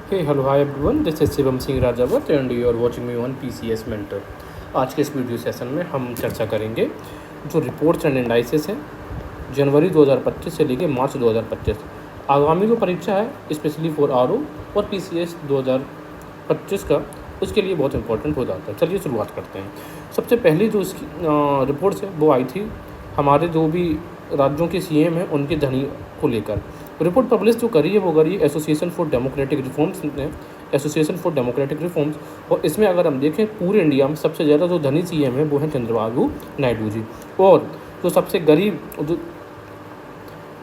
Hey hello hi everyone, this is Shivam Singh Rajawat and you are watching me on PCS mentor. आज के इस video session में हम चर्चा करेंगे जो रिपोर्ट्स एंड एनालिसिस है जनवरी 2025 से लेकर मार्च 2025। आगामी जो परीक्षा है स्पेशली फॉर आरओ और पीसीएस 2025 का, उसके लिए बहुत इंपॉर्टेंट हो जाता है। चलिए शुरुआत करते हैं। सबसे पहली जो इसकी रिपोर्ट्स है वो आई थी हमारे जो भी राज्यों के सीएम हैं उनके धनी को लेकर। रिपोर्ट पब्लिश जो करी है वो करी है एसोसिएशन फॉर डेमोक्रेटिक रिफॉर्म्स ने, एसोसिएशन फॉर डेमोक्रेटिक रिफॉर्म्स। और इसमें अगर हम देखें पूरे इंडिया में सबसे ज़्यादा जो धनी सीएम है वो है चंद्रबाबू नायडू जी, और जो सबसे गरीब जो,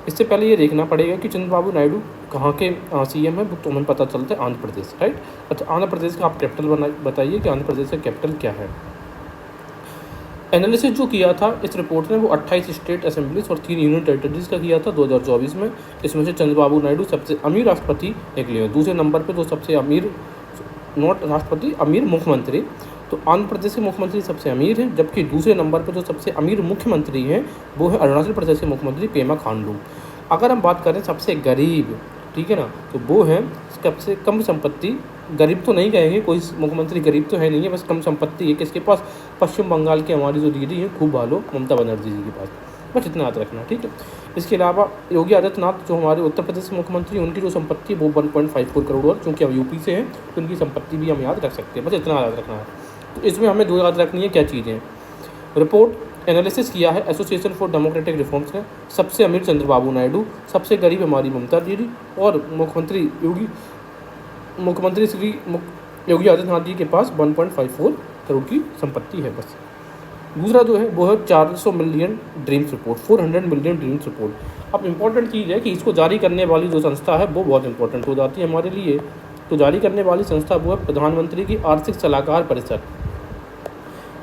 इससे पहले ये देखना पड़ेगा कि चंद्रबाबू नायडू कहाँ के सीएम है, तो हमें पता चलता है आंध्र प्रदेश, राइट। अच्छा, आंध्र प्रदेश का आप कैपिटल बताइए कि आंध्र प्रदेश का कैपिटल क्या है। एनालिसिस जो किया था इस रिपोर्ट ने वो 28 स्टेट असेंबलीज और 3 यूनियन टेरिटरीज का किया था 2024 में। इसमें से चंद्रबाबू नायडू सबसे अमीर राष्ट्रपति निकले हैं। दूसरे नंबर पे जो सबसे अमीर, नॉट राष्ट्रपति, अमीर मुख्यमंत्री, तो आंध्र प्रदेश के मुख्यमंत्री सबसे अमीर हैं, जबकि दूसरे नंबर पर जो सबसे अमीर मुख्यमंत्री हैं वो है अरुणाचल प्रदेश के मुख्यमंत्री पेमा खांडू। अगर हम बात करें सबसे गरीब, ठीक है ना, तो वो है सबसे कम संपत्ति, गरीब तो नहीं कहेंगे, कोई मुख्यमंत्री गरीब तो है नहीं है, बस कम संपत्ति है किसके पास, पश्चिम बंगाल की हमारी जो दीदी है खूब भालो ममता बनर्जी जी के पास। बस इतना याद रखना, ठीक है। इसके अलावा योगी आदित्यनाथ जो हमारे उत्तर प्रदेश के मुख्यमंत्री हैं, उनकी जो संपत्ति है वो 1.54 करोड़, और क्योंकि हम यूपी से हैं तो उनकी संपत्ति भी हम याद रख सकते हैं। बस इतना याद रखना है। तो इसमें हमें दो याद रखनी है क्या चीज़ें। रिपोर्ट एनालिसिस किया है एसोसिएशन फॉर डेमोक्रेटिक रिफॉर्म्स ने। सबसे अमीर चंद्रबाबू नायडू, सबसे गरीब हमारी ममता दीदी, और मुख्यमंत्री श्री योगी आदित्यनाथ जी के पास 1.54 करोड़ की संपत्ति है। बस दूसरा जो है वो है 400 million dreams report, 400 million dreams report. अब इंपॉर्टेंट चीज़ है कि इसको जारी करने वाली जो संस्था है वो बहुत इंपॉर्टेंट हो जाती है हमारे लिए। तो जारी करने वाली संस्था वो है प्रधानमंत्री की आर्थिक सलाहकार परिषद,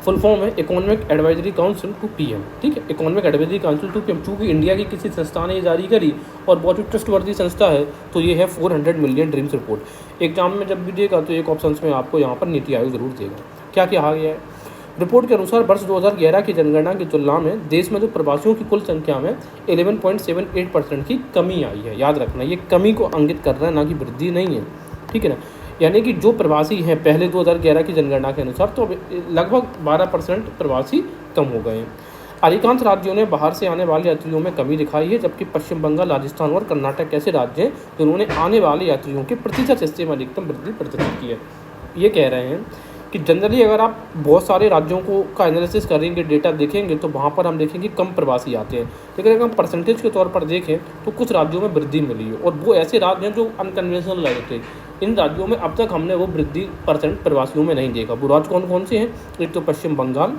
फुल फॉर्म है economic advisory council to PM, ठीक है, economic advisory council to PM. चूँकि इंडिया की किसी संस्था ने ये जारी करी और बहुत ही ट्रस्टवर्दी संस्था है, तो ये है 400 मिलियन ड्रीम्स रिपोर्ट। एग्जाम में जब भी देगा तो एक ऑप्शन में आपको यहाँ पर नीति आयोग जरूर देगा। क्या क्या आ गया है रिपोर्ट के अनुसार, वर्ष 2011 की जनगणना की तुलना में देश में जो प्रवासियों की कुल संख्या में 11.78% की कमी आई है। याद रखना, ये कमी को इंगित कर रहा है, ना कि वृद्धि नहीं है, ठीक है ना। यानी कि जो प्रवासी हैं पहले 2011 की जनगणना के अनुसार तो लगभग 12% प्रवासी कम हो गए हैं। अधिकांश राज्यों ने बाहर से आने वाले यात्रियों में कमी दिखाई है, जबकि पश्चिम बंगाल, राजस्थान और कर्नाटक ऐसे राज्य हैं जिन्होंने आने वाले यात्रियों के प्रतिशत हिस्से में अधिकतम वृद्धि प्रदर्शित की है। ये कह रहे हैं कि जनरली अगर आप बहुत सारे राज्यों को का एनालिसिस करेंगे, डेटा देखेंगे, तो वहाँ पर हम देखेंगे कम प्रवासी आते हैं, लेकिन अगर हम परसेंटेज के तौर पर देखें तो कुछ राज्यों में वृद्धि मिली है, और वो ऐसे राज्य हैं जो अनकन्वेंशनल लगे थे। इन राज्यों में अब तक हमने वो वृद्धि परसेंट प्रवासियों में नहीं देखा। वो राज्य कौन कौन से हैं? एक तो पश्चिम बंगाल,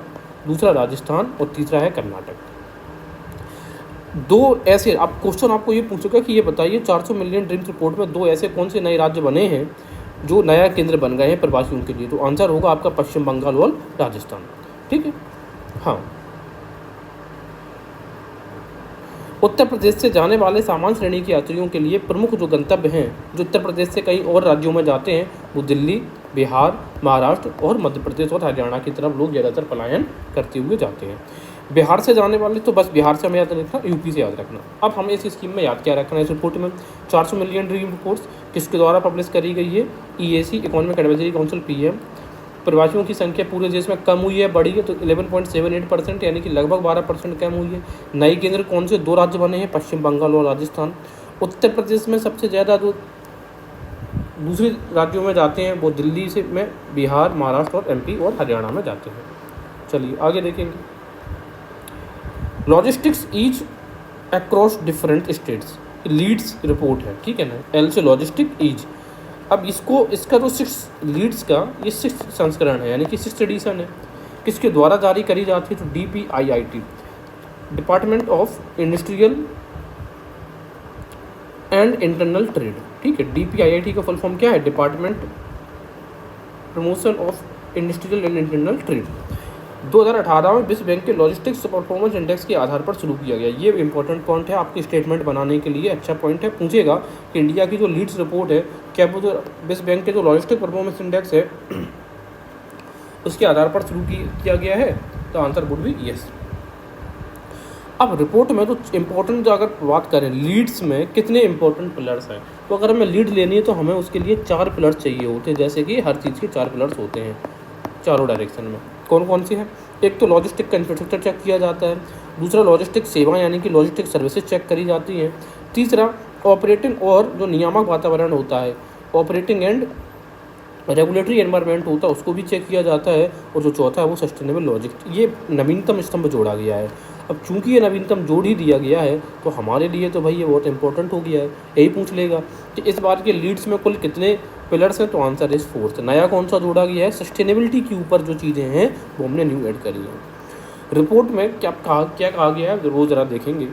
दूसरा राजस्थान और तीसरा है कर्नाटक। दो ऐसे, अब क्वेश्चन आपको ये पूछेगा कि ये बताइए 400 मिलियन ड्रीम्स रिपोर्ट में दो ऐसे कौन से नए राज्य बने हैं जो नया केंद्र बन गए हैं प्रवासियों के लिए, तो आंसर होगा आपका पश्चिम बंगाल और राजस्थान, ठीक है। हाँ, उत्तर प्रदेश से जाने वाले सामान्य श्रेणी के यात्रियों के लिए प्रमुख जो गंतव्य हैं जो उत्तर प्रदेश से कई और राज्यों में जाते हैं वो दिल्ली, बिहार, महाराष्ट्र और मध्य प्रदेश और हरियाणा की तरफ लोग ज़्यादातर पलायन करते हुए जाते हैं। बिहार से जाने वाले तो बस बिहार से हमें याद रखना, यूपी से याद रखना। अब हमें इस स्कीम में याद क्या रखना है इस रिपोर्ट में। 400 मिलियन ड्रीम रिपोर्ट्स किसके द्वारा पब्लिश करी गई है? EAC, economic advisory council, PM. प्रवासियों की संख्या पूरे देश में कम हुई है, बढ़ी है, तो 11.78%, यानी कि लगभग 12% कम हुई है। नए केंद्र कौन से दो राज्य बने हैं? पश्चिम बंगाल और राजस्थान। उत्तर प्रदेश में सबसे ज़्यादा जो दूसरे राज्यों में जाते हैं वो दिल्ली से में, बिहार, महाराष्ट्र और एमपी और हरियाणा में जाते हैं। चलिए आगे देखेंगे। Logistics each across different states, leads report है, ठीक है ना, एल से लॉजिस्टिक ईच। अब इसका जो 6 लीड्स का ये 6 संस्करण है, यानी कि 6th एडिशन है, किसके द्वारा जारी करी जाती है? तो DPIIT, department of industrial and internal trade, ठीक है। DPIIT का फुल फॉर्म क्या है? Department promotion of industrial and internal trade. 2018 में विश्व बैंक के लॉजिस्टिक्स परफॉर्मेंस इंडेक्स के आधार पर शुरू किया गया। ये इंपॉर्टेंट पॉइंट है आपकी स्टेटमेंट बनाने के लिए, अच्छा पॉइंट है। पूछेगा कि इंडिया की जो लीड्स रिपोर्ट है क्या वो जो विश्व बैंक के जो लॉजिस्टिक परफॉर्मेंस इंडेक्स है उसके आधार पर शुरू किया गया है? तो आंसर वुड बी यस। अब रिपोर्ट में तो इम्पोर्टेंट अगर बात करें लीड्स में कितने इंपॉर्टेंट पिलर्स हैं, तो अगर हमें लीड लेनी है तो हमें उसके लिए 4 पिलर्स चाहिए होते हैं, जैसे कि हर चीज़ के 4 पिलर्स होते हैं चारों डायरेक्शन में। कौन कौन सी है? एक तो लॉजिस्टिक का इंफ्रास्ट्रक्चर चेक किया जाता है, दूसरा लॉजिस्टिक सेवा यानी कि लॉजिस्टिक सर्विसेज चेक करी जाती हैं, तीसरा ऑपरेटिंग और जो नियामक वातावरण होता है, ऑपरेटिंग एंड रेगुलेटरी एनवायरनमेंट होता है उसको भी चेक किया जाता है, और जो चौथा है वो सस्टेनेबल लॉजिक। ये नवीनतम स्तंभ जोड़ा गया है। अब चूंकि ये नवीनतम जोड़ ही दिया गया है तो हमारे लिए तो भाई ये बहुत इंपॉर्टेंट हो गया है। यही पूछ लेगा कि इस बार के लीड्स में कुल कितने पिलर्स हैं, तो आंसर इज 4th। नया कौन सा जोड़ा गया है? सस्टेनेबिलिटी के ऊपर जो चीज़ें हैं वो हमने न्यू ऐड करी हैं। रिपोर्ट में क्या कहा गया है वो ज़रा देखेंगे।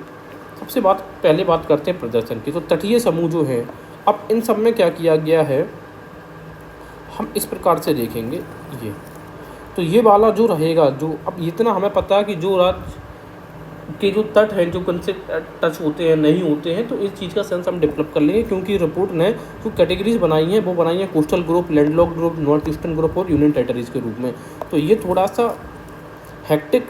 सबसे पहले बात करते हैं प्रदर्शन की। तो तटीय समूह जो है, अब इन सब में क्या किया गया है हम इस प्रकार से देखेंगे। ये तो ये वाला जो रहेगा, जो अब इतना हमें पता है कि जो राज्य के जो तट हैं जो कौन से टच होते हैं नहीं होते हैं, तो इस चीज़ का सेंस हम डेवलप कर लेंगे, क्योंकि रिपोर्ट ने जो कैटेगरीज बनाई हैं वो बनाई हैं coastal group, landlocked group, north eastern group और यूनियन टेरिटरीज़ के रूप में। तो ये थोड़ा सा हेक्टिक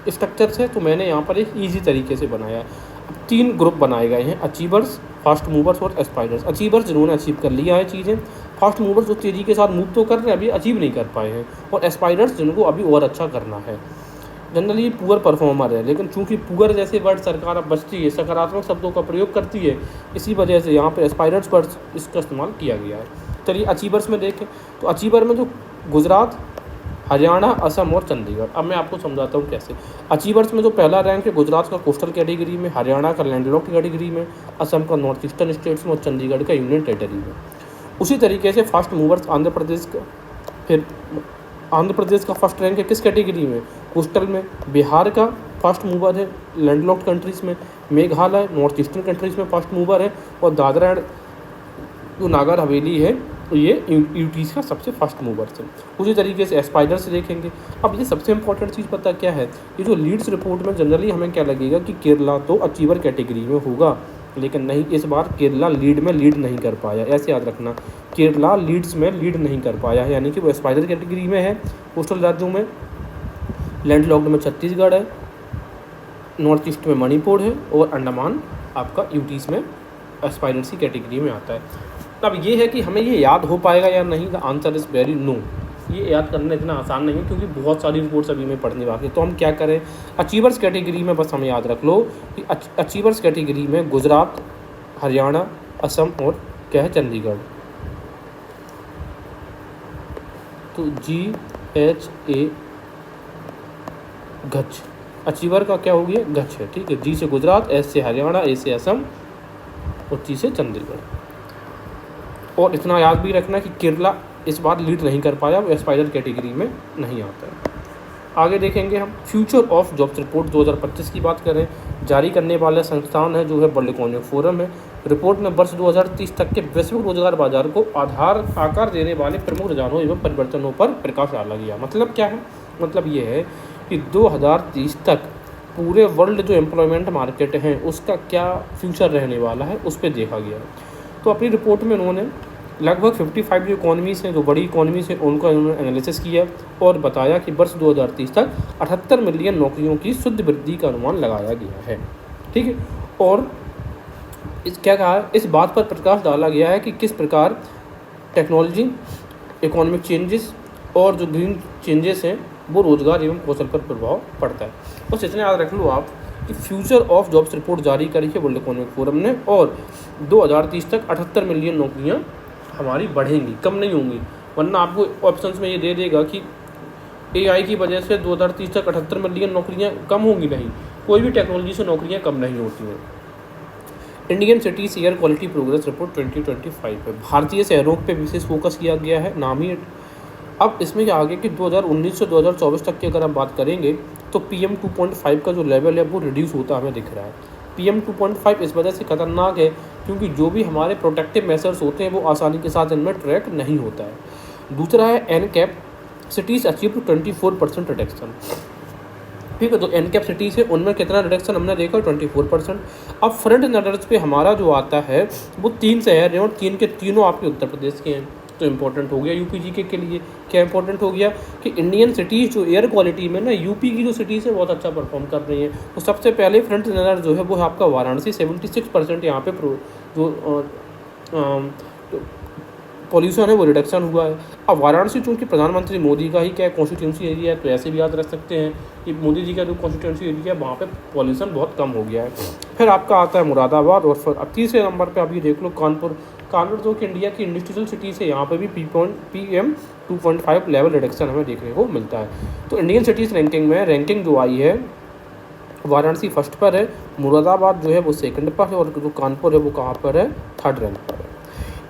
स्ट्रक्चर है, तो मैंने यहाँ पर एक ईजी तरीके से बनाया। अब 3 ग्रुप बनाए गए हैं, अचीवर्स, फास्ट मूवर्स और एस्पायरर्स। अचीवर्स जिन्होंने अचीव कर लिया है चीज़ें, फास्ट मूवर्स जो तेज़ी के साथ मूव तो कर रहे हैं, अभी अचीव नहीं कर पाए हैं, और एस्पायरर्स जिनको अभी और अच्छा करना है। जनरली पुअर परफॉर्मर है, लेकिन चूंकि पुअर जैसे वर्ड सरकार अब बचती है, सकारात्मक शब्दों का प्रयोग करती है, इसी वजह से यहाँ पर एस्पायरर्स वर्ड इसका इस्तेमाल किया गया है। चलिए अचीवर्स में देखें, तो अचीवर में तो गुजरात, हरियाणा, असम और चंडीगढ़। अब मैं आपको समझाता हूँ कैसे। अचीवर्स में जो पहला रैंक है गुजरात का कोस्टल कैटेगरी में, हरियाणा का लैंडलॉक्ड कैटेगरी में, असम का नॉर्थ ईस्टर्न स्टेट्स में और चंडीगढ़ का यूनियन टेरिटरी में। उसी तरीके से फास्ट मूवर्स आंध्र प्रदेश का, फिर आंध्र प्रदेश का फर्स्ट रैंक है किस कैटेगरी में? कोस्टल में। बिहार का फास्ट मूवर है लैंडलॉक्ड कंट्रीज़ में। मेघालय नॉर्थ ईस्टर्न कंट्रीज़ में फास्ट मूवर है, और दादरा एंड जो नागर हवेली है तो ये यूटीज़ का सबसे फास्ट मूवर्स है। उसी तरीके से एस्पायरर से देखेंगे। अब ये सबसे इंपॉर्टेंट चीज़ पता क्या है, ये जो लीड्स रिपोर्ट में जनरली हमें क्या लगेगा कि केरला तो अचीवर कैटेगरी में होगा, लेकिन नहीं, इस बार केरला लीड में लीड नहीं कर पाया। ऐसे याद रखना, केरला लीड्स में लीड नहीं कर पाया है, यानी कि वो एस्पायरर कैटेगरी में है कोस्टल राज्यों में। लैंडलॉक्ड में छत्तीसगढ़ है, नॉर्थ ईस्ट में मणिपुर है, और अंडमान आपका यूटीज़ में एस्पायरेंट की कैटेगरी में आता है। अब ये है कि हमें ये याद हो पाएगा या नहीं, the answer is very no. ये याद करना इतना आसान नहीं है, क्योंकि बहुत सारी रिपोर्ट्स अभी में पढ़ने बाकी है। तो हम क्या करें, अचीवर्स कैटेगरी में बस हमें याद रख लो कि अचीवर्स कैटेगरी में गुजरात, हरियाणा, असम और क्या है चंडीगढ़। तो GHA गच्छ, अचीवर का क्या हो गया? गच्छ है, ठीक है। G से गुजरात, S से हरियाणा, A से असम और T से चंडीगढ़। और इतना याद भी रखना कि केरला इस बार लीड नहीं कर पाया, वो एस्पायरर कैटेगरी में नहीं आता है। आगे देखेंगे हम फ्यूचर ऑफ जॉब्स रिपोर्ट 2025 की बात करें। जारी करने वाला संस्थान है जो है वर्ल्ड इकोनॉमिक फोरम है। रिपोर्ट में वर्ष 2030 तक के वैश्विक रोजगार बाजार को आकार देने वाले प्रमुख रुझानों एवं परिवर्तनों पर प्रकाश डाला गया। मतलब क्या है? मतलब ये है कि 2030 तक पूरे वर्ल्ड जो एम्प्लॉयमेंट मार्केट है उसका क्या फ्यूचर रहने वाला है, उस पर देखा गया है। तो अपनी रिपोर्ट में उन्होंने लगभग 55 जो इकॉनमीज़ हैं, जो बड़ी इकॉनमीज़ हैं, उनका उन्होंने एनालिसिस किया और बताया कि वर्ष 2030 तक 78 मिलियन नौकरियों की शुद्ध वृद्धि का अनुमान लगाया गया है, ठीक है। और क्या कहा, इस बात पर प्रकाश डाला गया है कि किस प्रकार टेक्नोलॉजी, इकोनॉमिक चेंजेस और जो ग्रीन चेंजेस हैं वो रोजगार एवं कौशल पर प्रभाव पड़ता है। बस इतना याद रख लो आप कि फ्यूचर ऑफ जॉब्स रिपोर्ट जारी करी है वर्ल्ड इकोनॉमिक फोरम ने, और 2030 तक 78 मिलियन नौकरियां हमारी बढ़ेंगी, कम नहीं होंगी। वरना आपको ऑप्शंस में ये दे देगा कि AI की वजह से 2030 तक 78 मिलियन नौकरियां कम होंगी। नहीं, कोई भी टेक्नोलॉजी से नौकरियां कम नहीं होती हैं। Indian cities air quality progress report 2025 है। भारतीय शहरों पे विशेष फोकस किया गया है, नाम ही। अब इसमें क्या आगे कि 2019 से 2024 तक की अगर हम बात करेंगे तो PM 2.5 का जो लेवल है वो रिड्यूस होता हमें दिख रहा है। PM 2.5 इस वजह से खतरनाक है क्योंकि जो भी हमारे प्रोटेक्टिव मेजर्स होते हैं वो आसानी के साथ इनमें ट्रैक नहीं होता है। दूसरा है NCAP सिटीज़ अचीव 24% रिडक्शन, ठीक है। तो NCAP सिटीज़ है उनमें कितना रिडक्शन हमने देखा, 24%। अब फ्रंट नजर्स पे हमारा जो आता है वो 3 शहर हैं और 3 के तीनों आपके उत्तर प्रदेश के हैं। तो इम्पोर्टेंट हो गया यूपी जीके के लिए। क्या इंपॉर्टेंट हो गया कि इंडियन सिटीज़ जो एयर क्वालिटी में ना यूपी की जो सिटीज़ है बहुत अच्छा परफॉर्म कर रही हैं। तो सबसे पहले फ्रंट रनर जो है वो है आपका वाराणसी, 76% यहाँ पे जो पॉल्यूशन है वो रिडक्शन हुआ है। अब वाराणसी चूँकि प्रधानमंत्री मोदी का ही क्या कॉन्स्टिट्यूंसी एरिया है, तो ऐसे भी याद रख सकते हैं कि मोदी जी का जो कॉन्स्टिट्यूंसी एरिया है वहाँ पे पॉल्यूशन बहुत कम हो गया है। फिर आपका आता है मुरादाबाद, और फिर अब तीसरे नंबर पे आप ये देख लो कानपुर जो कि इंडिया की इंडस्ट्रियल सिटी से यहाँ पे भी PM 2.5 लेवल रिडक्शन हमें देखने को मिलता है। तो इंडियन सिटीज़ रैंकिंग में रैंकिंग जो आई है वाराणसी फर्स्ट पर है, मुरादाबाद जो है वो सेकंड पर है, और जो कानपुर है वो कहाँ पर है, थर्ड रैंक पर है।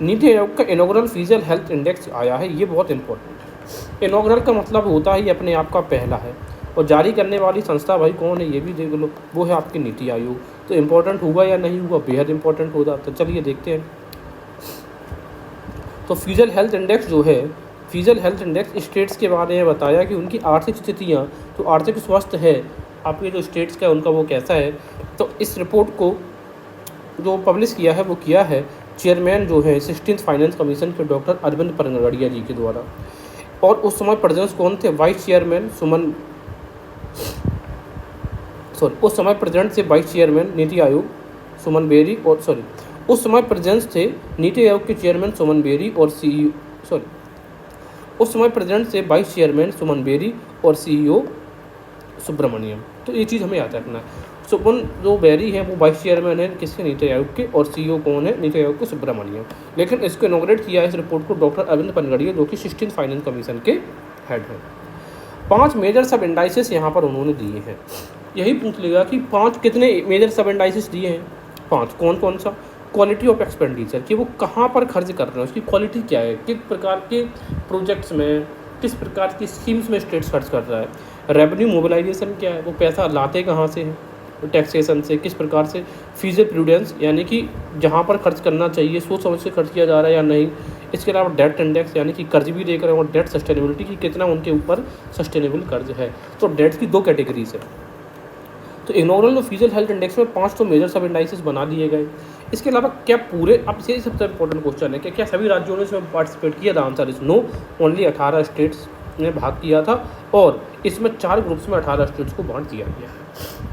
नीति आयोग का इनॉग्रल फीजल हेल्थ इंडेक्स आया है, ये बहुत इंपॉर्टेंट है। इनॉग्रल का मतलब होता ही अपने आप का पहला है, और जारी करने वाली संस्था भाई कौन है ये भी देख लो, वो है आपकी नीति आयोग। तो इम्पोर्टेंट हुआ या नहीं हुआ, बेहद इंपॉर्टेंट होगा। तो चलिए देखते हैं। तो फीजल हेल्थ इंडेक्स जो है, फीजल हेल्थ इंडेक्स स्टेट्स के बारे में बताया कि उनकी आर्थिक स्थितियाँ, जो आर्थिक स्वास्थ्य है आपके जो स्टेट्स का उनका वो कैसा है। तो इस रिपोर्ट को जो पब्लिश किया है वो किया है चेयरमैन जो है 16th फाइनेंस कमीशन के डॉक्टर अरविंद पनगड़िया जी के द्वारा। और उस समय प्रेजेंस कौन थे, वाइस चेयरमैन उस समय प्रेजेंट थे वाइस चेयरमैन नीति आयोग सुमन बेरी, और उस समय प्रेजेंस थे नीति आयोग के चेयरमैन सुमन बेरी और उस समय प्रेजेंट थे वाइस चेयरमैन सुमन बेरी और CEO सुब्रमण्यम। तो ये चीज़ हमें याद रखना है। सुमन जो बेरी है वो वाइस चेयरमैन है किसके, नीति आयोग के, और CEO कौन है, नीति आयोग के सुब्रमण्यम। लेकिन इसको इनॉग्रेट किया है इस रिपोर्ट को डॉक्टर अरविंद पनगड़िया जो कि 16th फाइनेंस कमीशन के हेड हैं। 5 मेजर सब इंडाइसेस यहाँ पर उन्होंने दिए हैं। यही पूछ लेगा कि 5 कितने मेजर सब इंडाइसेस दिए हैं, 5 कौन सा। क्वालिटी ऑफ एक्सपेंडिचर, कि वो कहाँ पर खर्च कर रहे हैं, उसकी क्वालिटी क्या है, किस प्रकार के प्रोजेक्ट्स में, किस प्रकार की स्कीम्स में स्टेट्स खर्च कर रहा है। रेवेन्यू मोबिलाइजेशन क्या है, वो पैसा लाते कहाँ से हैं, टैक्सेशन से, किस प्रकार से। फीजल प्रूडेंस, यानी कि जहाँ पर खर्च करना चाहिए सोच समझ से खर्च किया जा रहा है या नहीं। इसके अलावा डेट इंडेक्स, यानी कि कर्ज भी देख रहे हैं, और डेट सस्टेनेबिलिटी की कितना उनके ऊपर सस्टेनेबल कर्ज है। तो डेट की 2 कैटेगरीज है। तो इनॉग्रल और फीजल हेल्थ इंडेक्स में 5 तो मेजर सब इंडाइसेस बना दिए गए। इसके अलावा क्या पूरे, अब ये सबसे इंपॉर्टेंट क्वेश्चन है कि क्या सभी राज्यों ने इसमें पार्टिसिपेट किया था, answer is no, only 18 states ने भाग किया था, और इसमें 4 ग्रुप्स में 18 स्टेट्स को बांट दिया गया है।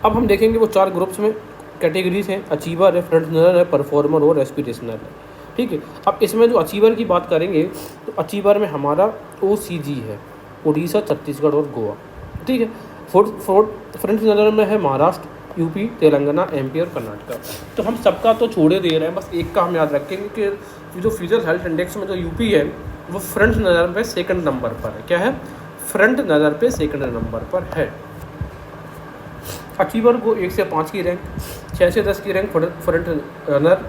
अब हम देखेंगे वो 4 ग्रुप्स में कैटेगरीज हैं, अचीवर है, फ्रंट रनर है, परफॉर्मर और एस्पिरेशनल है। ठीक है, अब इसमें जो अचीवर की बात करेंगे तो अचीवर में हमारा OCG है, उड़ीसा, छत्तीसगढ़ और गोवा। ठीक है, फ्रंट रनर में है महाराष्ट्र, यूपी, तेलंगाना, MP और कर्नाटका। तो हम सबका तो छोड़े दे रहे हैं, बस एक का हम याद रखेंगे कि जो फीजल हेल्थ इंडेक्स में जो यूपी है वो फ्रंट नज़र पे 2nd नंबर पर है। क्या है, फ्रंट नज़र पे 2nd नंबर पर है। अचीवर को 1 से 5 की रैंक, 6 से 10 की रैंक फ्रंट रनर,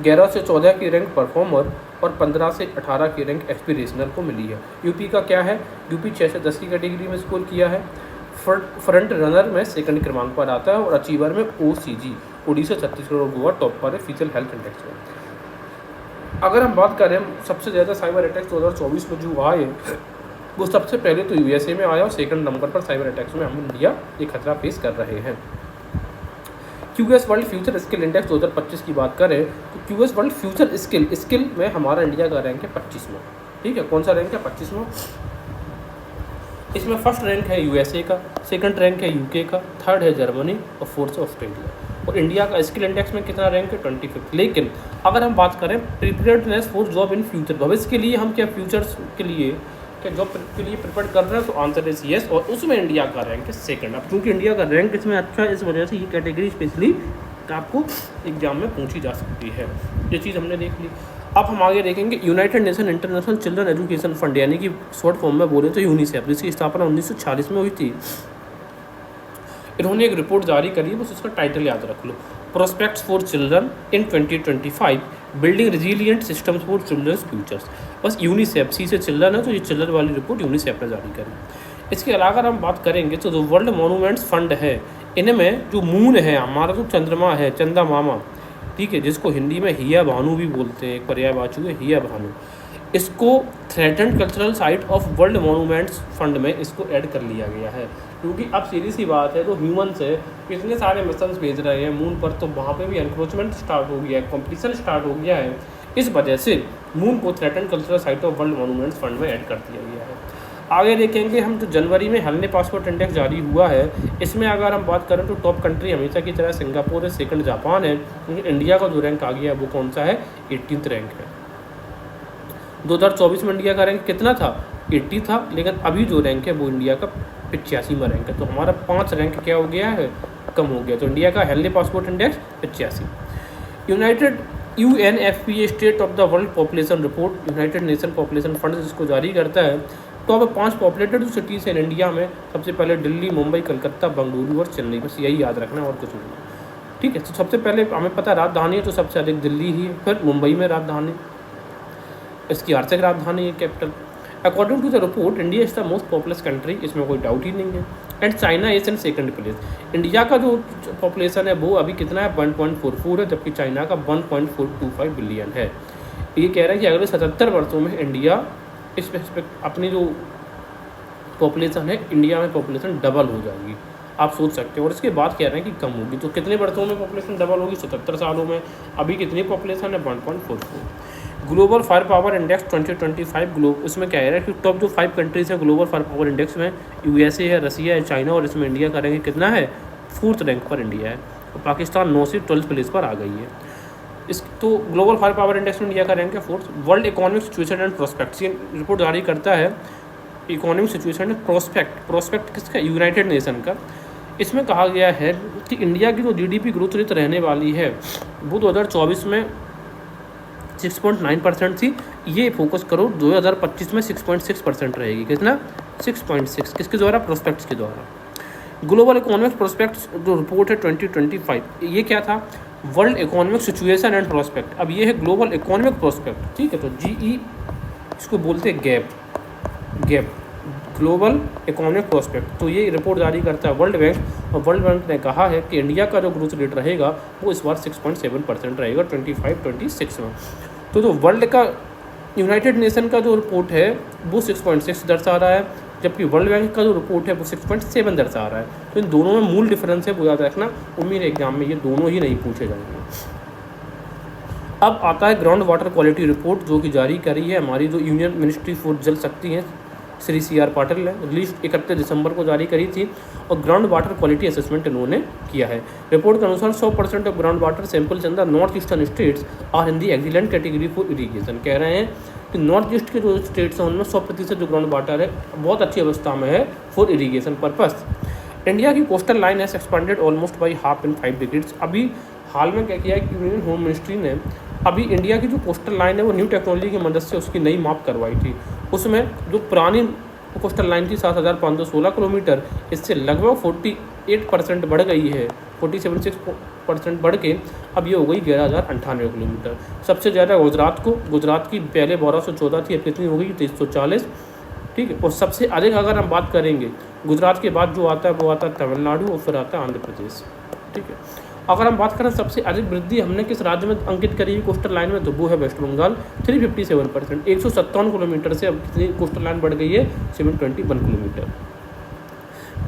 11 से 14 की रैंक परफॉर्मर, और 15 से 18 की रैंक एस्पिरेशनल को मिली है। यूपी का क्या है, यूपी 6 से 10 की कैटेगरी में स्कोर किया है, फ्रंट रनर में 2nd क्रमांक पर आता है, और अचीवर में OCG, उड़ीसा, छत्तीसगढ़ और गोवा टॉप पर है फीजल हेल्थ इंडेक्स में। अगर हम बात करें सबसे ज़्यादा साइबर अटैक्स 2024 में जो आए, वो सबसे पहले तो USA में आया, और 2nd नंबर पर साइबर अटैक्स में हम इंडिया ये खतरा फेस कर रहे हैं। QS world future skill index 2025 की बात करें तो QS वर्ल्ड फ्यूचर स्किल में हमारा इंडिया का रैंक है 25वां। ठीक है, कौन सा रैंक है, 25वां। इसमें फर्स्ट रैंक है USA का, 2nd रैंक है UK का, 3rd है जर्मनी और 4th है ऑस्ट्रेलिया। और इंडिया का स्किल इंडेक्स में कितना रैंक है, 25। लेकिन अगर हम बात करें preparedness for job in future, भविष्य के लिए हम क्या फ्यूचर्स के लिए क्या जॉब के लिए प्रिपेयर कर रहे हैं, तो आंसर इज यस, और उसमें इंडिया का रैंक है 2nd। अब चूँकि इंडिया का रैंक इसमें अच्छा है, इस वजह से ये कैटेगरी स्पेशली आपको एग्जाम में पूछी जा सकती है। ये चीज़ हमने देख ली। अब हम आगे देखेंगे United nation international children education fund, यानी कि शॉर्ट फॉर्म में बोले तो यूनिसेफ, जिसकी स्थापना 1946 में हुई थी। इन्होंने एक रिपोर्ट जारी करी है, बस उसका टाइटल याद रख लो, prospects for children in 2025 building resilient systems for children's futures. बस यूनिसेफ, सी से चिल्ड्रन है, तो ये चिल्ड्रन वाली रिपोर्ट यूनिसेफ ने जारी करी। इसके अलावा अगर हम बात करेंगे तो जो वर्ल्ड मॉन्यूमेंट्स फंड है, इनमें जो मून है, हमारा जो चंद्रमा है, चंदा मामा, ठीक है, जिसको हिंदी में हिया भानु भी बोलते हैं, एक पर्यायवाची है हिया भानु, इसको threatened cultural site of world monuments fund में इसको ऐड कर लिया गया है। क्योंकि अब सीधी सी बात है, तो ह्यूमन्स है इतने सारे मिशंस भेज रहे हैं मून पर, तो वहाँ पे भी एनक्रोचमेंट स्टार्ट हो गया है, कॉम्पिटिशन स्टार्ट हो गया है। इस वजह से मून को threaten cultural site of world monuments fund में ऐड कर दिया गया है। आगे देखेंगे हम, जो जनवरी में हेनले पासपोर्ट इंडेक्स जारी हुआ है, इसमें अगर हम बात करें तो टॉप कंट्री हमेशा की तरह सिंगापुर है, सेकंड जापान है, क्योंकि इंडिया का जो रैंक आ गया है वो कौन सा है, 18th रैंक है। 2024 में इंडिया का रैंक कितना था, 80 था, लेकिन अभी जो रैंक है वो इंडिया का 85वां रैंक है। तो हमारा 5 रैंक क्या हो गया है, कम हो गया। तो इंडिया का Henley passport index 85। United UNFPA state of the world population report, united nation population fund जिसको जारी करता है, टॉप 5 पॉपुलेटेड जो सिटीज़ हैं इंडिया में, सबसे पहले दिल्ली, मुंबई, कलकत्ता, बेंगलुरु और चेन्नई। बस यही याद रखना है और कुछ नहीं। ठीक है, तो सबसे पहले हमें पता है राजधानी है, तो सबसे अधिक दिल्ली ही है, फिर मुंबई में राजधानी, इसकी आर्थिक राजधानी है capital. According to the report India is the most populous country, इसमें कोई डाउट ही नहीं है। And China is in second place. India का जो पॉपुलेशन है वो अभी कितना है, 1.44 है, जबकि चाइना का 1.425 बिलियन है। ये कह रहा है कि अगले 77 वर्षों में इंडिया इस अपनी जो पॉपुलेशन है, इंडिया में पॉपुलेशन डबल हो जाएगी। आप सोच सकते हो। और इसके बाद कह रहे हैं कि कम होगी, तो कितने वर्षों में पॉपुलेशन डबल होगी, 77 सालों में। अभी कितनी पॉपुलेशन है, 1.44। ग्लोबल फायर पावर इंडेक्स 2025 इसमें क्या है कि टॉप जो 5 कंट्रीज हैं ग्लोबल फायर पावर इंडेक्स में, USA है, रसिया है, चाइना, और इसमें इंडिया का रैंक कितना है, 4th रैंक पर इंडिया है। और पाकिस्तान 9 से 12th प्लेस पर आ गई है। इस तो ग्लोबल फायर पावर इंडेक्स में इंडिया का रैंक है 4th। World economic situation and prospects ये रिपोर्ट जारी करता है, इकोनॉमिक सिचुएशन एंड प्रोस्पेक्ट किसका, यूनाइटेड नेशन का। इसमें कहा गया है कि इंडिया की जो GDP ग्रोथ रेट रहने वाली है वो 2024 में 6.9% थी। ये फोकस करो 2025 में 6.6% रहेगी। कितना, 6.6। किसके द्वारा, प्रोस्पेक्ट्स के द्वारा। ग्लोबल इकोनॉमिक प्रोस्पेक्ट्स जो रिपोर्ट है 2025, ये क्या था, world economic situation and prospect. अब ये है ग्लोबल इकोनॉमिक प्रोस्पेक्ट, ठीक है। तो GE इसको बोलते हैं गैप, ग्लोबल इकोनॉमिक प्रोस्पेक्ट। तो ये रिपोर्ट जारी करता है वर्ल्ड बैंक, और वर्ल्ड बैंक ने कहा है कि इंडिया का जो ग्रोथ रेट रहेगा वो इस बार 6.7% रहेगा 25-26 में। तो जो वर्ल्ड का यूनाइटेड नेशन का जो रिपोर्ट है वो 6.6 दर्शा रहा है, जबकि वर्ल्ड बैंक का जो रिपोर्ट है वो 6.7 दर्शा रहा है। तो इन दोनों में मूल डिफरेंस है, वो याद रखना। उम्मीद है एग्जाम में ये दोनों ही नहीं पूछे जाएंगे। अब आता है ग्राउंड वाटर क्वालिटी रिपोर्ट, जो कि जारी करी है हमारी जो यूनियन मिनिस्ट्री फॉर जल शक्ति है, श्री CR पाटिल ने। रिलीज 31 दिसंबर को जारी करी थी, और ग्राउंड वाटर क्वालिटी असेसमेंट इन्होंने किया है। रिपोर्ट के अनुसार 100% of ground water samples in the north eastern states are in the excellent category for irrigation. कह रहे हैं कि नॉर्थ ईस्ट के जो स्टेट्स हैं उनमें 100% जो ग्राउंड वाटर है बहुत अच्छी अवस्था में है फॉर इरीगेशन पर्पस। इंडिया की coastal line has expanded almost by half in 5 decades. अभी हाल में क्या किया है कि यूनियन होम मिनिस्ट्री ने अभी इंडिया की जो कोस्टल लाइन है वो न्यू टेक्नोलॉजी की मदद से उसकी नई माप करवाई थी। उसमें जो पुरानी कोस्टल लाइन थी 7,516 किलोमीटर, इससे लगभग 48% बढ़ गई है, 47.6% बढ़ के अब ये हो गई 11,098 किलोमीटर। सबसे ज़्यादा गुजरात की पहले 1214 थी, अब कितनी हो गई, 2340। ठीक है। और सबसे अधिक अगर हम बात करेंगे गुजरात के बाद जो आता है वो आता है तमिलनाडु, और फिर आता है आंध्र प्रदेश। ठीक है। अगर हम बात करें सबसे अधिक वृद्धि हमने किस राज्य में अंकित करी है कोस्टल लाइन में, तो वो है वेस्ट बंगाल, 357%। 157 किलोमीटर से अब कितनी कोस्टल लाइन बढ़ गई है, 721 किलोमीटर।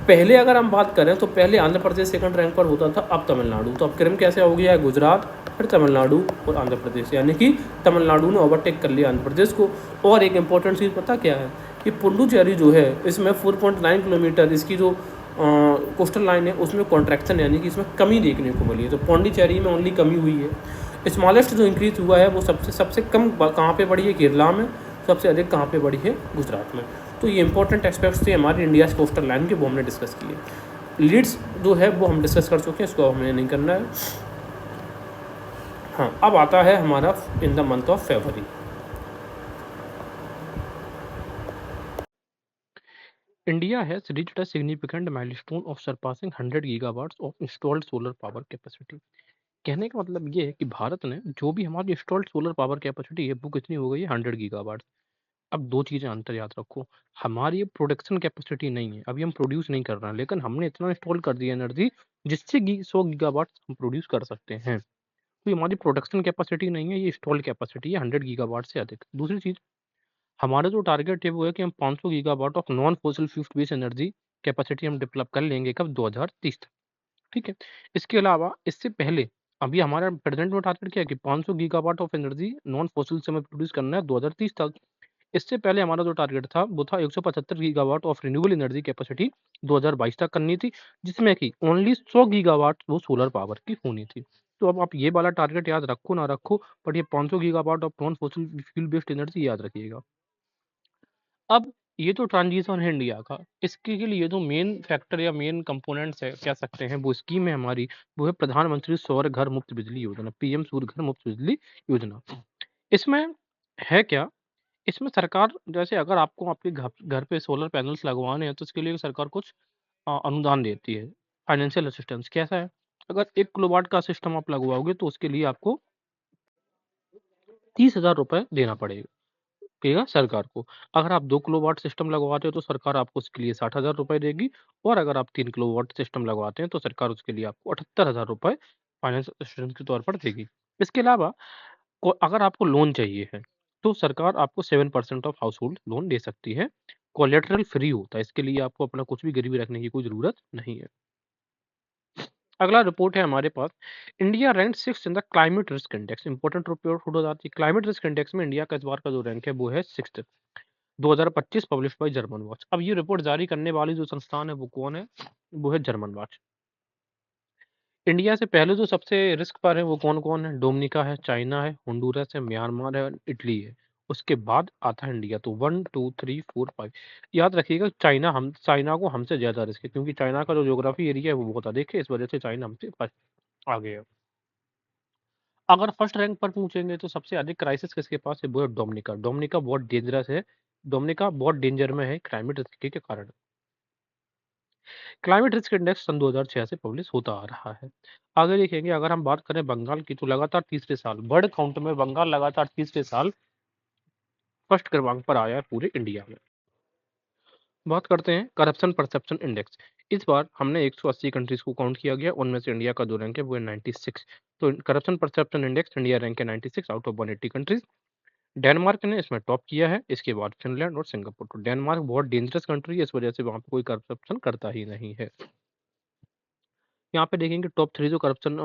पहले अगर हम बात करें तो पहले आंध्र प्रदेश सेकंड रैंक पर होता था, अब तमिलनाडु। तो अब क्रम कैसे हो गया है, गुजरात, फिर तमिलनाडु और आंध्र प्रदेश, यानी कि तमिलनाडु ने ओवरटेक कर लिया आंध्र प्रदेश को। और एक इंपॉर्टेंट चीज़ पता क्या है कि पुडुचेरी जो है इसमें 4.9 किलोमीटर इसकी जो कोस्टल लाइन है उसमें कॉन्ट्रैक्शन यानी कि इसमें कमी देखने को मिली है। तो पौंडीचेरी में ओनली कमी हुई है। स्मॉलेस्ट जो इंक्रीज हुआ है वो सबसे कम कहाँ पे बढ़ी है, केरला में। सबसे अधिक कहाँ पे बढ़ी है, गुजरात में। तो ये इंपॉर्टेंट एस्पेक्ट्स थे हमारी इंडिया कोस्टल लाइन के, वो हमने डिस्कस किए। लीड्स जो है वो हम डिस्कस कर चुके हैं, इसको हमने नहीं करना है। हाँ, अब आता है हमारा इन the month of February. India has reached a significant milestone of surpassing 100 gigawatts of installed solar power capacity। कहने का मतलब ये है कि भारत ने जो भी हमारी इंस्टॉल्ड सोलर पावर कैपेसिटी है वो कितनी हो गई है, 100 गीगावाट। अब दो चीज़ें अंतर याद रखो, हमारी ये प्रोडक्शन कैपेसिटी नहीं है, अभी हम प्रोड्यूस नहीं कर रहे हैं, लेकिन हमने इतना इंस्टॉल कर दिया एनर्जी जिससे 100 गीगावाट हम प्रोड्यूस कर सकते हैं। तो ये हमारी प्रोडक्शन कैपेसिटी नहीं है, ये इंस्टॉल्ड कैपेसिटी है 100 गीगावाट से अधिक। दूसरी चीज़, हमारा जो टारगेट है वो है कि हम 500 gigawatt of non fossil fuel based energy capacity हम डेवलप कर लेंगे, कब, 2030 तक। ठीक है। इसके अलावा इससे पहले अभी हमारा प्रेजेंट में टारगेट क्या है कि 500 gigawatt of energy non fossil से हमें प्रोड्यूस करना है 2030 तक। इससे पहले हमारा जो टारगेट था वो था 175 gigawatt of renewable energy capacity 2022 तक करनी थी, जिसमें कि ओनली 100 गीगावाट वो सोलर पावर की होनी थी। तो अब आप ये वाला टारगेट याद रखो ना रखो, बट ये 500 gigawatt of non fossil fuel based energy याद रखिएगा। अब ये तो ट्रांजिशन है इंडिया का, इसके के लिए जो मेन फैक्टर या मेन कंपोनेंट्स है कह सकते हैं वो स्कीम है हमारी, वो है प्रधानमंत्री सौर घर मुफ्त बिजली योजना, पीएम सूर्य घर मुफ्त बिजली योजना। इसमें है क्या, इसमें सरकार जैसे अगर आपको आपके घर पे सोलर पैनल्स लगवाने हैं तो इसके लिए सरकार कुछ अनुदान देती है, फाइनेंशियल असिस्टेंस। कैसा है, अगर 1 किलोवाट का सिस्टम आप लगवाओगे तो उसके लिए आपको 30,000 रुपए देना पड़ेगा सरकार को। अगर आप 2 किलोवाट सिस्टम लगवाते हो तो सरकार आपको उसके लिए 60,000 रुपए देगी, और अगर आप 3 किलोवाट सिस्टम लगवाते हैं तो सरकार उसके लिए आपको 78,000 रुपए फाइनेंस असिस्टेंस के तौर पर देगी। इसके अलावा अगर आपको लोन चाहिए है तो सरकार आपको 7% ऑफ हाउस होल्ड लोन दे सकती है। कोलेटरल फ्री होता है, इसके लिए आपको अपना कुछ भी गिरवी रखने की कोई जरूरत नहीं है। अगला रिपोर्ट है हमारे पास, India rank 6 in the climate risk index. Important report हो जाती है। क्लाइमेट रिस्क इंडेक्स में इंडिया का इस बार का जो रैंक है वो है 6th, 2025 publish by German watch. अब ये रिपोर्ट जारी करने वाली जो संस्थान है वो कौन है, वो है जर्मन वॉच। इंडिया से पहले जो सबसे रिस्क पर है वो कौन कौन है, डोमिनिका है, चाइना है, होंडुरस है, म्यांमार है और इटली है। उसके बाद आता है इंडिया। तो 1 2 3 4 5 याद रखिएगा, चाइना को हमसे ज्यादा रिस्क है, क्योंकि चाइना का जो ज्योग्राफी एरिया है वो बहुत अधिक है, इस वजह से चाइना हमसे आगे है। अगर फर्स्ट रैंक पर पूछेंगे तो सबसे अधिक क्राइसिस किसके पास है, वो है डोमिनिका। डोमिनिका बहुत डेंजरस है, डोमिनिका बहुत डेंजर में है क्लाइमेट रिस्क के कारण। क्लाइमेट रिस्क इंडेक्स सन 2006 से पब्लिश होता आ रहा है। आगे देखेंगे, अगर हम बात करें बंगाल की तो लगातार तीसरे साल वर्ल्ड काउंट में बंगाल लगातार तीसरे साल फर्स्ट क्रमांक पर आया है पूरे इंडिया में। बात करते हैं करप्शन परसेप्शन इंडेक्स। इस बार हमने 180 कंट्रीज को काउंट किया गया, उनमें से इंडिया का जो रैंक है वो है 96। तो corruption perception index India rank है 96 आउट ऑफ 180 कंट्रीज। डेनमार्क ने इसमें टॉप किया है, इसके बाद फिनलैंड और सिंगापुर। तो डेनमार्क बहुत डेंजरस कंट्री है, इस वजह से वहां पे कोई करप्शन करता ही नहीं है। यहाँ पे देखेंगे टॉप 3 जो करप्शन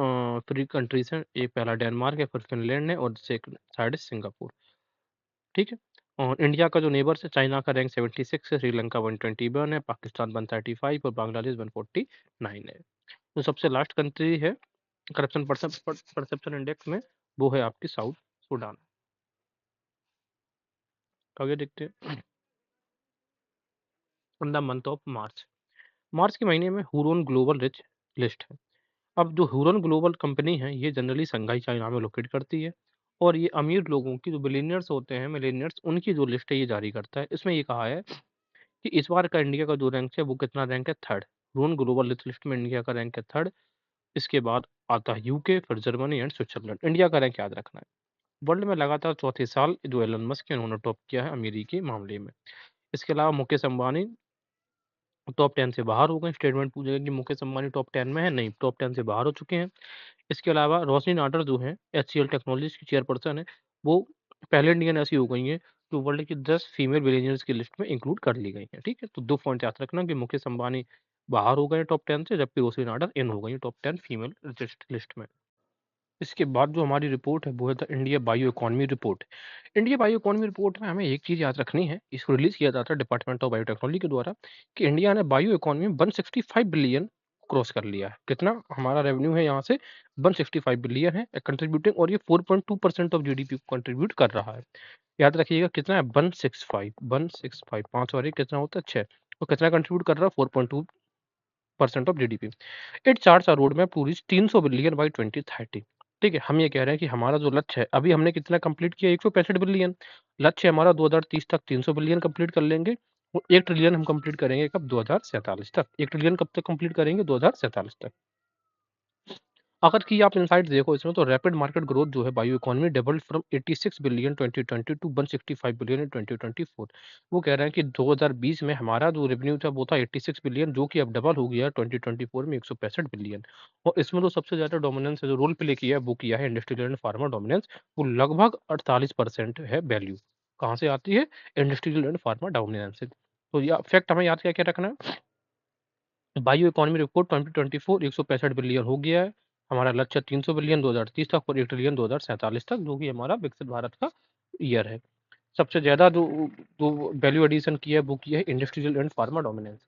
फ्री कंट्रीज हैं, एक पहला डेनमार्क है, फिर फिनलैंड है और सेकंड साइड है सिंगापुर। ठीक है। और इंडिया का जो नेबर्स है, चाइना का रैंक 76 है, श्रीलंका 121 है, पाकिस्तान 135 और बांग्लादेश 149 है। तो सबसे लास्ट कंट्री है करप्शन परसेप्शन इंडेक्स में, वो है आपकी साउथ सूडान। आगे देखते हैं, in the month of March, March के महीने में हुरोन ग्लोबल रिच लिस्ट है। अब जो हुरन ग्लोबल कंपनी है ये जनरली शंघाई चाइना में लोकेट करती है, और ये अमीर लोगों की जो बिलियनियर्स होते हैं मिलेनियर्स उनकी जो लिस्ट है ये जारी करता है। इसमें ये कहा है कि इस बार का इंडिया का जो रैंक है वो कितना रैंक है, third. Huron global rich list में इंडिया का रैंक है थर्ड। इसके बाद आता है यूके, फिर जर्मनी एंड स्विट्जरलैंड। इंडिया का रैंक याद रखना है। वर्ल्ड में लगातार चौथे साल जो एलन मस्क है उन्होंने टॉप किया है अमेरिकी मामले में। इसके अलावा मुकेश अंबानी टॉप 10 से बाहर हो गए। स्टेटमेंट पूछेगा कि मुकेश अंबानी टॉप 10 में है, नहीं, टॉप 10 से बाहर हो चुके हैं। इसके अलावा रोशनी नाडर जो है एचसीएल टेक्नोलॉजीज की चेयरपर्सन है, वो पहले इंडियन ऐसी हो गई हैं जो वर्ल्ड की 10 फीमेल बिलियनियर्स की लिस्ट में इंक्लूड कर ली गई हैं। ठीक है, तो 2 पॉइंट याद रखना कि मुकेश अंबानी बाहर हो गए टॉप 10 से, जबकि रोशनी नाडर इन हो गई टॉप 10 फीमेल लिस्ट में। इसके बाद जो हमारी रिपोर्ट है वो है the India bio economy report. India bio economy report में हमें एक चीज़ याद रखनी है, इसको रिलीज किया जाता है डिपार्टमेंट ऑफ बायोटेक्नोलॉजी के द्वारा, कि इंडिया ने बायो इकोनॉमी में 165 बिलियन क्रॉस कर लिया है। कितना हमारा रेवेन्यू है यहाँ से, 165 बिलियन है कंट्रीब्यूटिंग, और ये 4.2% ऑफ जीडीपी को कंट्रीब्यूट कर रहा है। याद रखिएगा कितना है, 165 पाँच और एक कितना होता है, 6। तो कितना कंट्रीब्यूट कर रहा है, 4.2% of GDP. It charts a road map to reach 300 billion by 2030। ठीक है, हम ये कह रहे हैं कि हमारा जो लक्ष्य है, अभी हमने कितना कंप्लीट किया, 165 बिलियन। लक्ष्य हमारा 2030 तक 300 बिलियन कंप्लीट कर लेंगे, और 1 ट्रिलियन हम कंप्लीट करेंगे कब, 2047 तक। 1 ट्रिलियन कब तक कंप्लीट करेंगे, 2047 तक। अगर की आप इनसाइट देखो इसमें, तो रैपिड मार्केट ग्रोथ जो है bio economy doubled from 86 billion 2020 to 165 billion in 2024। वो कह रहे हैं कि 2020 में हमारा जो रेवेन्यू था वो था 86 बिलियन, जो कि अब डबल हो गया 2024 में 165 बिलियन। और इसमें जो सबसे ज्यादा डोमिनेंस है, जो रोल प्ले किया है वो किया है इंडस्ट्रियल एंड फार्मा डोमिनेंस। वो लगभग 48% है वैल्यू। कहाँ से आती है, इंडस्ट्रियल एंड फार्मा डोमिनेंस से। तो ये फैक्ट हमें याद क्या क्या रखना है, बायो इकोनॉमी रिपोर्ट 2024 165 बिलियन हो गया है। हमारा लक्ष्य 300 बिलियन 2030 तक और 1 ट्रिलियन 2047 तक, जो कि हमारा विकसित भारत का ईयर है। सबसे ज़्यादा जो जो वैल्यू एडिशन की है वो की है इंडस्ट्रियल एंड फार्मा डोमिनेंस।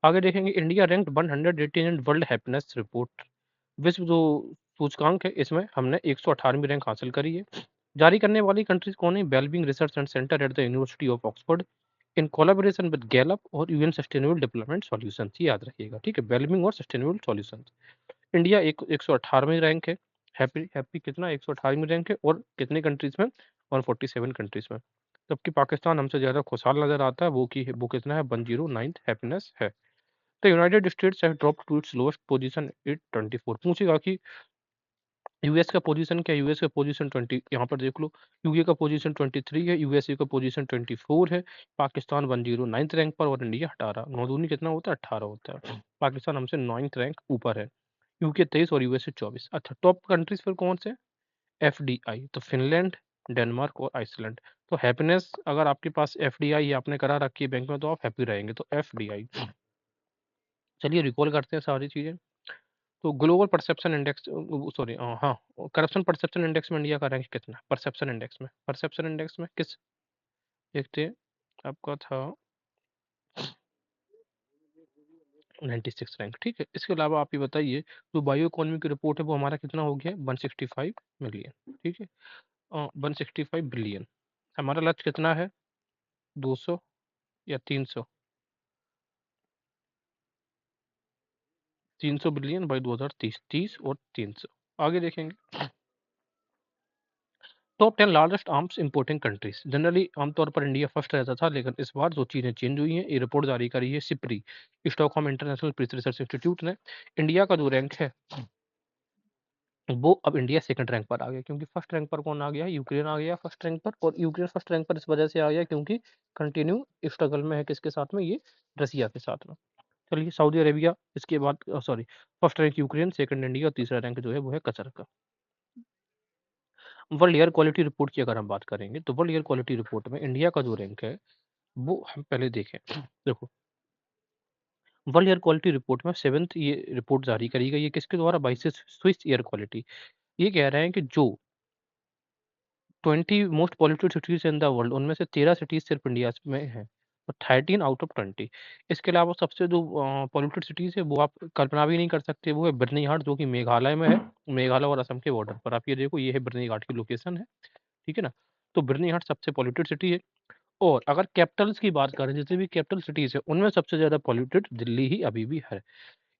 आगे देखेंगे India ranked 118 in world happiness report. विश्व जो सूचकांक है इसमें हमने 118वीं रैंक हासिल करी है। जारी करने वाली कंट्रीज कौन है? Wellbeing research and centre at the university of Oxford in collaboration with Gallup और यूएन सस्टेनेबल डेवलपमेंट सॉल्यूशंस, ये याद रखिएगा, ठीक है, वेलबींग और सस्टेनेबल सॉल्यूशंस। इंडिया एक 118वीं रैंक है। हैप्पी हैप्पी कितना 118वीं रैंक है और कितनी कंट्रीज में? 147 कंट्रीज में। जबकि पाकिस्तान हमसे ज़्यादा खुशहाल नजर आता है, वो कितना है? 109th हैप्पीनेस है। The United States have dropped to its lowest position at 24। पूछेगा कि यूएस का पोजीशन क्या है? यूएस का पोजीशन 20, यहाँ पर देख लो, यूके का पोजीशन 23 है, यूएसए का पोजीशन 24 है, पाकिस्तान 109th रैंक पर और इंडिया 18। 9 दूनी कितना होता है? 18 होता है। पाकिस्तान हमसे 9th रैंक ऊपर है। यूके 23 और यूएसए 24। अच्छा, टॉप कंट्रीज फिर कौन से? एफडीआई तो फिनलैंड, डेनमार्क और आइसलैंड। तो हैप्पीनेस अगर आपके पास एफडीआई आपने करा रखी है बैंक में तो आप हैप्पी रहेंगे, तो एफडीआई। चलिए रिकॉल करते हैं सारी चीजें। तो ग्लोबल परसेप्शन इंडेक्स, सॉरी, हाँ, करप्शन परसेप्शन इंडेक्स में इंडिया का रैंक कितना है? परसेप्शन इंडेक्स में किस, देखते हैं, आपका था 96 रैंक, ठीक है। इसके अलावा आप ये बताइए, जो बायो इकोनॉमी की रिपोर्ट है वो हमारा कितना हो गया है? 165 मिलियन, ठीक है, 165 बिलियन। हमारा लक्ष्य कितना है? 200 या 300? 300 बिलियन बाई 2030, 30 और 300। आगे देखेंगे, top 10 largest arms importing countries. Generally आमतौर पर इंडिया फर्स्ट रहता था, लेकिन इस बार जो चीजें चेंज हुई हैं, ये रिपोर्ट जारी करी है SIPRI, Stockholm International Peace Research Institute ने। इंडिया का जो रैंक है वो अब इंडिया सेकंड रैंक पर आ गया, क्योंकि फर्स्ट रैंक पर कौन आ गया? यूक्रेन आ गया फर्स्ट रैंक पर। और यूक्रेन फर्स्ट रैंक पर इस वजह से आ गया क्योंकि कंटिन्यू स्ट्रगल में है, किसके साथ में? ये रसिया के साथ में। चलिए, सऊदी अरेबिया इसके बाद, sorry, first rank Ukraine, second India और तीसरा रैंक जो है वो है कतर का। वर्ल्ड एयर क्वालिटी रिपोर्ट की अगर हम बात करेंगे तो वर्ल्ड एयर क्वालिटी रिपोर्ट में इंडिया का जो रैंक है वो हम पहले देखें। देखो, वर्ल्ड एयर क्वालिटी रिपोर्ट में 7th ये रिपोर्ट जारी करी गई है, किसके द्वारा? By Swiss air quality. ये कह रहे हैं कि जो 20 most polluted cities in the world, उनमें से 13 सिटीज सिर्फ इंडिया में है, और 13 आउट ऑफ 20। इसके अलावा सबसे जो पॉल्यूटेड सिटीज है वो आप कल्पना भी नहीं कर सकते, वो है बर्नीहाट, जो कि मेघालय में है, मेघालय और असम के बॉर्डर पर। आप ये देखो, ये है बर्नीघाट की लोकेशन है, ठीक है ना। तो बर्नीहाट सबसे पॉल्यूटेड सिटी है। और अगर कैपिटल्स की बात करें, जितनी भी कैपिटल सिटीज है उनमें सबसे ज्यादा पॉल्यूटेड दिल्ली ही अभी भी है।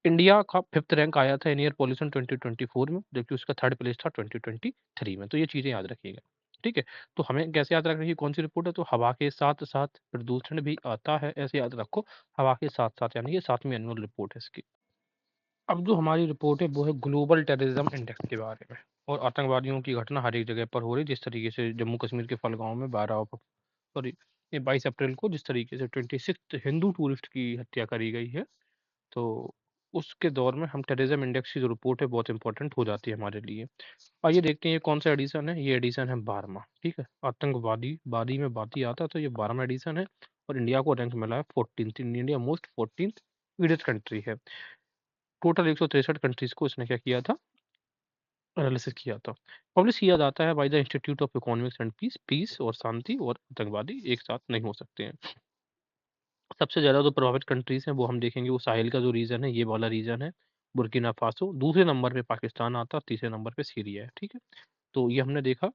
इंडिया का 5th रैंक आया था इन ईयर पॉल्यूशन 2024 में, जबकि उसका 3rd प्लेस था 2023 में। तो ये चीजें याद रखिएगा, ठीक है। तो हमें कैसे याद रखना है, कौन सी रिपोर्ट है? तो हवा के साथ साथ प्रदूषण भी आता है, ऐसे याद रखो, हवा के साथ साथ, यानी ये 7वीं एनुअल रिपोर्ट है इसकी। अब जो हमारी रिपोर्ट है वो है ग्लोबल टेररिज्म इंडेक्स के बारे में। और आतंकवादियों की घटना हर एक जगह पर हो रही है, जिस तरीके से जम्मू कश्मीर के फलगांव में 22 अप्रैल को जिस तरीके से 26 हिंदू टूरिस्ट की हत्या करी गई है, तो उसके दौर में हम टेररिज्म इंडेक्स की जो रिपोर्ट है बहुत इंपॉर्टेंट हो जाती है हमारे लिए। आइए देखते हैं ये कौन सा एडिशन है। ये एडिशन है 12वां, ठीक है। आतंकवादी बादी में बाती आता है, तो ये 12वां एडिशन है। और इंडिया को रैंक मिला है 14th, इंडिया मोस्ट 14th वीडेस्ट कंट्री है। टोटल 163 कंट्रीज को इसने क्या किया था? एनालिसिस किया था। पब्लिश किया जाता है by the Institute of Economics and Peace. Peace और शांति और आतंकवादी एक साथ नहीं हो सकते हैं। सबसे ज़्यादा जो प्रभावित कंट्रीज हैं वो हम देखेंगे, वो साहिल का जो रीजन है, ये वाला रीजन है, बुर्किना फासो। दूसरे नंबर पे पाकिस्तान आता है, तीसरे नंबर पे सीरिया है, ठीक है। तो ये हमने देखा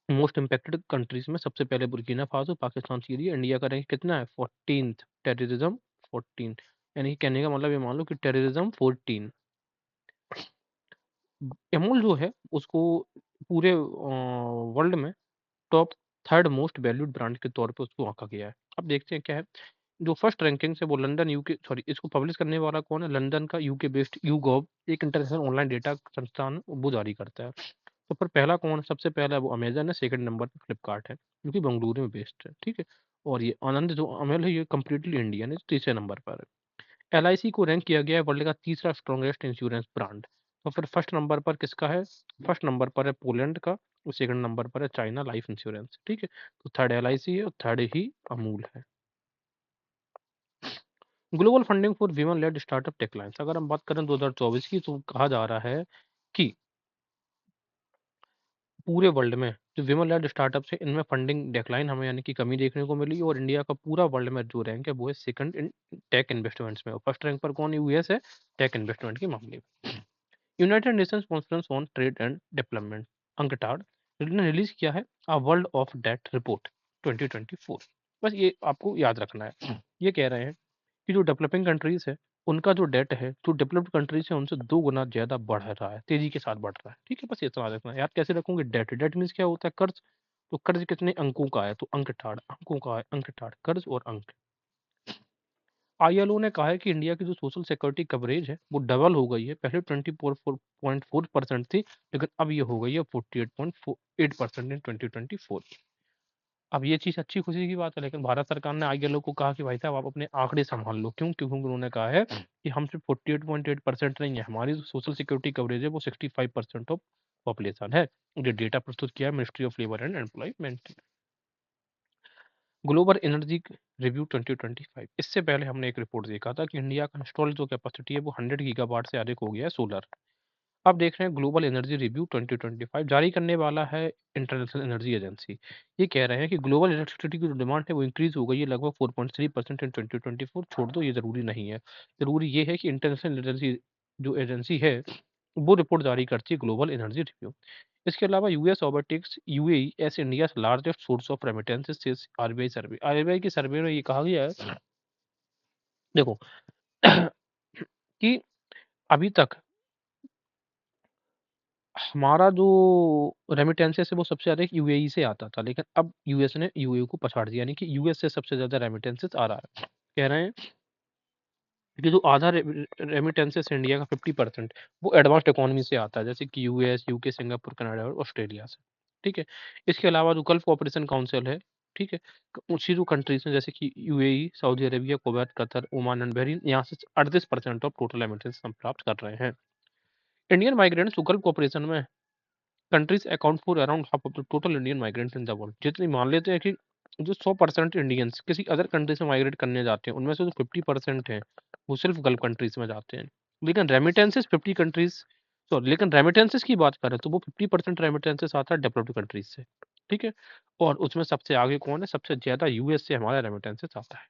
मोस्ट इम्पैक्टेड कंट्रीज में सबसे पहले Burkina Faso, Pakistan, Syria. India का रैंक कितना है? 14th। टेररिज्म 14, यानी कि कहने का मतलब ये मान लो कि टेररिज्म 14। अमूल जो है उसको पूरे वर्ल्ड में top 3rd most valued brand के तौर पे उसको आंका गया है। अब देखते हैं क्या है। जो फर्स्ट रैंकिंग है वो लंदन यूके, सॉरी, इसको पब्लिश करने वाला कौन है? लंदन का यूके बेस्ड यूगॉव, एक इंटरनेशनल ऑनलाइन डेटा संस्थान वो जारी करता है। तो पर पहला कौन है? सबसे पहला वो अमेजन है, सेकंड नंबर पे फ्लिपकार्ट है, जो कि बेंगलुरु में बेस्ड है, ठीक है। और ये आनंद जो अमल है ये कम्प्लीटली इंडियन है, तीसरे नंबर पर है। एलआईसी को रैंक किया गया है वर्ल्ड का तीसरा स्ट्रॉन्गेस्ट इंश्योरेंस ब्रांड। तो फिर फर्स्ट नंबर पर किसका है? फर्स्ट नंबर पर है पोलैंड का, और सेकंड नंबर पर है चाइना लाइफ इंश्योरेंस, ठीक है। तो 3rd एलआईसी है और 3rd ही अमूल है। Global funding for women led startup declines, अगर हम बात करें 2024 की, तो कहा जा रहा है कि पूरे वर्ल्ड में जो विमन लेड स्टार्टअप है इनमें फंडिंग डेक्लाइन हमें यानी कि कमी देखने को मिली, और इंडिया का पूरा वर्ल्ड में जो रैंक है वो है सेकंड इन टेक इन्वेस्टमेंट्स में, और फर्स्ट रैंक पर कौन है? यूएस है टेक इन्वेस्टमेंट के मामले में। United Nations Conference on Trade and Development UNCTAD ने रिलीज किया है a world of debt report 2024। बस ये आपको याद रखना है। ये कह रहे हैं कि जो डेवलपिंग कंट्रीज है उनका जो डेट है जो डेवलप्ड कंट्रीज है उनसे 2 गुना ज्यादा बढ़ रहा है, तेजी के साथ बढ़ रहा है। ठीक है, बस ये समझ रखना है। याद कैसे रखोगे? डेट, डेट मीन्स क्या होता है? कर्ज। तो कर्ज कितने अंकों का है? तो अंकठाड़ अंकों का है, अंकठाड़ कर्ज और अंक। आईएलओ ने कहा है कि इंडिया की जो सोशल सिक्योरिटी कवरेज है वो डबल हो गई है। पहले 24.4% थी, लेकिन अब ये हो गई है 48.8% इन 2024। अब ये चीज़ अच्छी खुशी की बात है, लेकिन भारत सरकार ने आईएलओ को कहा कि भाई साहब आप अपने आंकड़े संभाल लो। क्यों? क्योंकि उन्होंने कहा है कि हम सिर्फ 48.8% नहीं है, हमारी जो सोशल सिक्योरिटी कवरेज है वो 65% ऑफ पॉपुलेशन है। ये डेटा प्रस्तुत किया है ministry of labour and employment. Global energy review 2025, इससे पहले हमने एक रिपोर्ट देखा था कि इंडिया का इंस्टॉल जो कैपेसिटी है वो 100 गीगावाट से अधिक हो गया है सोलर। अब देख रहे हैं ग्लोबल एनर्जी रिव्यू 2025 जारी करने वाला है इंटरनेशनल एनर्जी एजेंसी। ये कह रहे हैं कि ग्लोबल इलेक्ट्रिसिटी की जो डिमांड है वो इंक्रीज हो गई है लगभग 4.3% इन 2024। छोड़ दो, ये जरूरी नहीं है। जरूरी ये है कि इंटरनेशनल एनर्जी जो एजेंसी है वो रिपोर्ट जारी करती है ग्लोबल एनर्जी रिव्यू। इसके अलावा US overtakes UAE S India largest source of remittances RBI survey. RBI की सर्वे में ये कहा गया है, देखो कि अभी तक हमारा जो रेमिटेंसेस है वो सबसे ज़्यादा यूएई से आता था, लेकिन अब यूएस ने यूएई को पछाड़ दिया, यानी कि यूएस से सबसे ज़्यादा रेमिटेंसेस आ रहा है। कह रहे हैं कि जो आधा रेमिटेंसेस इंडिया का 50% वो एडवांस्ड इकोनॉमी से आता है, जैसे कि यूएस, यूके, सिंगापुर, कनाडा और ऑस्ट्रेलिया से। ठीक है, इसके अलावा जो गल्फ ऑपरेशन काउंसिल है, ठीक है, उसी जो कंट्रीज हैं जैसे कि UAE, Saudi Arabia, Kuwait, Qatar, Oman and Bahrain, यहाँ से 38% ऑफ टोटल रेमिटेंस हम प्राप्त कर रहे हैं। इंडियन माइग्रेंट्स गल्फ कॉपरेशन में countries account for around half of the total Indian migrants in the world. जितनी मान लेते हैं कि जो 100% इंडियंस किसी अदर कंट्री से माइग्रेट करने जाते हैं उनमें से जो 50% हैं वो सिर्फ गल्फ कंट्रीज में जाते हैं। लेकिन रेमिटेंसेस 50 कंट्रीज, सॉरी, लेकिन रेमिटेंसेस की बात करें तो वो 50% रेमिटेंसेस आता है डेवलप्ड कंट्रीज से। ठीक है, और उसमें सबसे आगे कौन है? सबसे ज्यादा यूएस से हमारा रेमिटेंसेस आता है।